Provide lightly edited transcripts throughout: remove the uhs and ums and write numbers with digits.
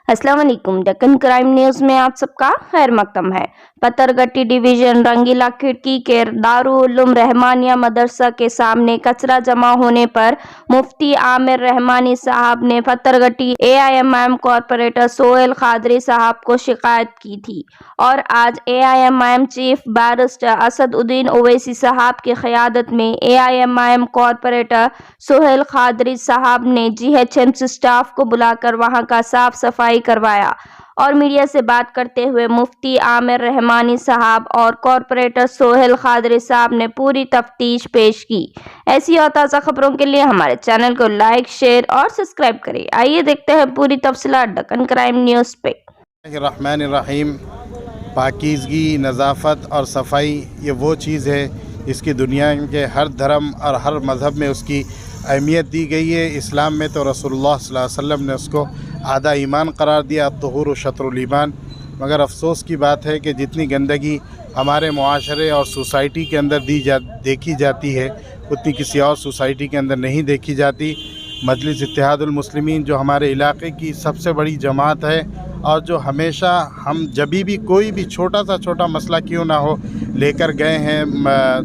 अस्सलाम वालेकुम। Deccan crime news में आप सबका खैर मकदम है। पत्थरगट्टी डिवीजन रंगीला खिड़की के दारुल रहमानिया मदरसा के सामने कचरा जमा होने पर मुफ्ती आमिर रहमानी साहब ने पत्थरगट्टी AIMIM कॉरपोरेटर सोहेल कादरी साहब को शिकायत की थी और आज AIMIM chief barrister Asaduddin Owaisi साहब की क़यादत में AIMIM कॉरपोरेटर सोहेल कादरी साहब ने GHMC स्टाफ को बुलाकर वहां का साफ सफाई करवाया और मीडिया से बात करते हुए मुफ्ती आमिर रहमानी साहब और कॉरपोरेटर सोहेल कादरी साहब ने पूरी तफ्तीश पेश की। ऐसी और ताज़ा खबरों के लिए हमारे चैनल को लाइक, शेयर और सब्सक्राइब करें। आइए देखते हैं पूरी तफसीलात डेक्कन क्राइम न्यूज़ पे। रहमानिर्रहीम। पाकीज़गी, नज़ाफ़त और सफाई ये वो चीज़ है इसकी दुनिया के हर धर्म और हर मज़हब में उसकी अहमियत दी गई है। इस्लाम में तो रसूलुल्लाह सल्लल्लाहु अलैहि वसल्लम ने उसको आधा ईमान करार दिया, तुहूर शत्रुल ईमान। मगर अफसोस की बात है कि जितनी गंदगी हमारे मुआशरे और सोसाइटी के अंदर देखी जाती है उतनी किसी और सोसाइटी के अंदर नहीं देखी जाती। मजलिस इत्तेहादुल मुस्लिमीन जो हमारे इलाके की सबसे बड़ी जमात है और जो हमेशा हम जब भी कोई भी छोटा मसला क्यों ना हो लेकर गए हैं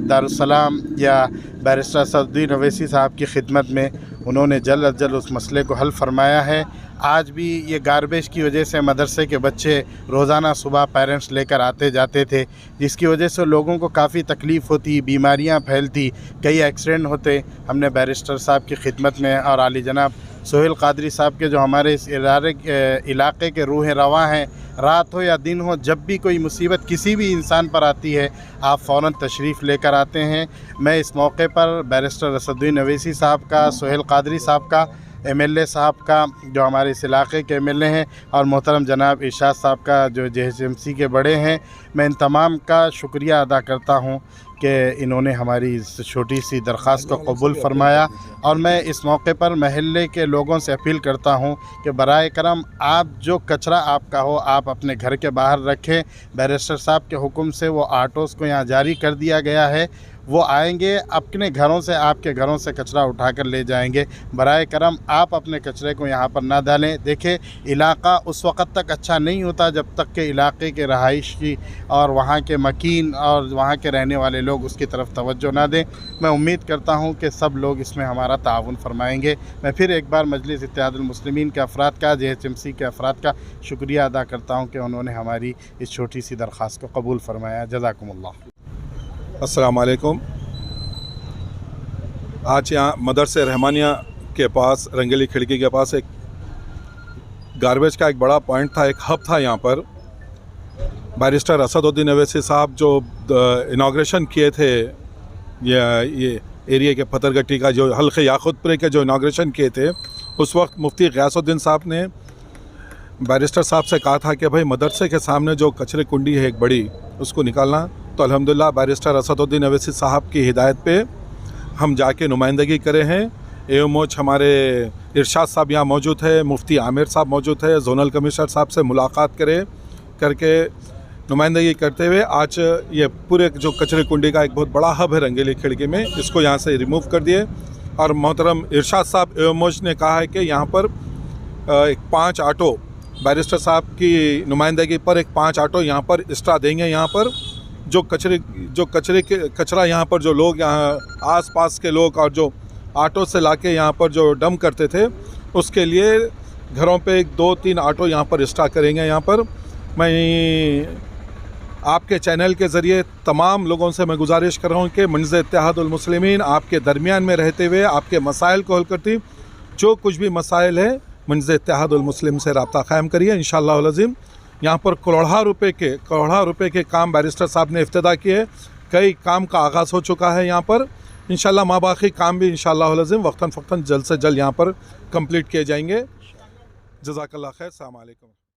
दारुस्सलाम या बैरिस्टर असदुद्दीन ओवैसी साहब की खिदमत में, उन्होंने जल्द अज जल्द उस मसले को हल फरमाया है। आज भी ये गार्बेज की वजह से मदरसे के बच्चे रोज़ाना सुबह पेरेंट्स लेकर आते जाते थे, जिसकी वजह से लोगों को काफ़ी तकलीफ़ होती, बीमारियां फैलती, कई एक्सीडेंट होते। हमने बैरिस्टर साहब की खिदमत में और आली जनाब सोहेल कादरी साहब के जो हमारे इस इलाके के रूह रवा हैं, रात हो या दिन हो, जब भी कोई मुसीबत किसी भी इंसान पर आती है आप फ़ौरन तशरीफ़ लेकर आते हैं। मैं इस मौके पर बैरिस्टर असदुद्दीन ओवैसी साहब का, सोहेल कादरी साहब का, MLA साहब का जो हमारे इस इलाके के MLA हैं और मोहतरम जनाब इरशाद साहब का जो GHMC के बड़े हैं, मैं इन तमाम का शुक्रिया अदा करता हूं कि इन्होंने हमारी इस छोटी सी दरख्वास्त को कबूल फरमाया। और मैं इस मौके पर महल्ले के लोगों से अपील करता हूं कि बराए करम आप जो कचरा आपका हो आप अपने घर के बाहर रखें। बैरिस्टर साहब के हुक्म से वो ऑटोज़ को यहाँ जारी कर दिया गया है, वो आएंगे अपने घरों से, आपके घरों से कचरा उठाकर ले जाएंगे। बराए करम आप अपने कचरे को यहाँ पर ना डालें। देखें, इलाका उस वक़्त तक अच्छा नहीं होता जब तक के इलाके के रहायशी और वहाँ के मकीन और वहाँ के रहने वाले लोग उसकी तरफ तवज्जो ना दें। मैं उम्मीद करता हूँ कि सब लोग इसमें हमारा ताउन फरमाएँगे। मैं फिर एक बार मजलिस इत्तेहादुल मुस्लिमीन के अफराद का, GHMC के अफराद का शुक्रिया अदा करता हूँ कि उन्होंने हमारी इस छोटी सी दरख्वास्त को कबूल फरमाया। जज़ाकुमुल्लाह। अस्सलाम वालेकुम। आज यहाँ मदरसे रहमानिया के पास, रंगीली खिड़की के पास एक गार्बेज का एक बड़ा पॉइंट था, एक हब था। यहाँ पर बैरिस्टर असदुद्दीन ओवैसी साहब जो इनाग्रेशन किए थे, ये एरिया के पत्थरगट्टी का जो हल्के याकूतपुरे के जो इनाग्रेशन किए थे, उस वक्त मुफ्ती गयासुद्दीन साहब ने बैरिस्टर साहब से कहा था कि भाई मदरसे के सामने जो कचरे कुंडी है एक बड़ी, उसको निकालना। तो अल्हम्दुलिल्लाह बैरिस्टर असदुद्दीन ओवैसी साहब की हिदायत पे हम जाके नुमाइंदगी करे हैं। एओमोच हमारे इरशाद साहब यहाँ मौजूद है, मुफ्ती आमिर साहब मौजूद है, जोनल कमिश्नर साहब से मुलाकात करके नुमाइंदगी करते हुए आज ये पूरे जो कचरे कुंडी का एक बहुत बड़ा हब है रंगीली खिड़की में, इसको यहाँ से रिमूव कर दिए। और मोहतरम इरशाद साहब एओमोच ने कहा है कि यहाँ पर 5 ऑटो बैरिस्टर साहब की नुमाइंदगी पर 5 ऑटो यहाँ पर एक्स्ट्रा देंगे। यहाँ पर जो कचरा यहाँ पर जो लोग, यहाँ आसपास के लोग और जो ऑटो से लाके यहाँ पर जो डंप करते थे, उसके लिए घरों पे 2-3 ऑटो यहाँ पर एक्स्ट्रा करेंगे। यहाँ पर मैं आपके चैनल के ज़रिए तमाम लोगों से मैं गुजारिश कर रहा हूँ कि मजलिस इत्तेहादुल मुस्लिमीन आपके दरमियान में रहते हुए आपके मसाइल को हल करती, जो कुछ भी मसाइल है मजलिस इत्तेहादुल मुस्लिम से रब्ता कायम करिए। इंशाअल्लाह अज़ीम यहाँ पर करोड़ों रुपए के काम बैरिस्टर साहब ने इफ्तिदा किए। कई काम का आगाज़ हो चुका है यहाँ पर। इंशाअल्लाह माबाकी काम भी इंशाअल्लाह अज़ीम वक्तन फ़क्तन जल्द से जल्द यहाँ पर कंप्लीट किए जाएंगे। जज़ाकल्लाह खैर। अस्सलाम वालेकुम।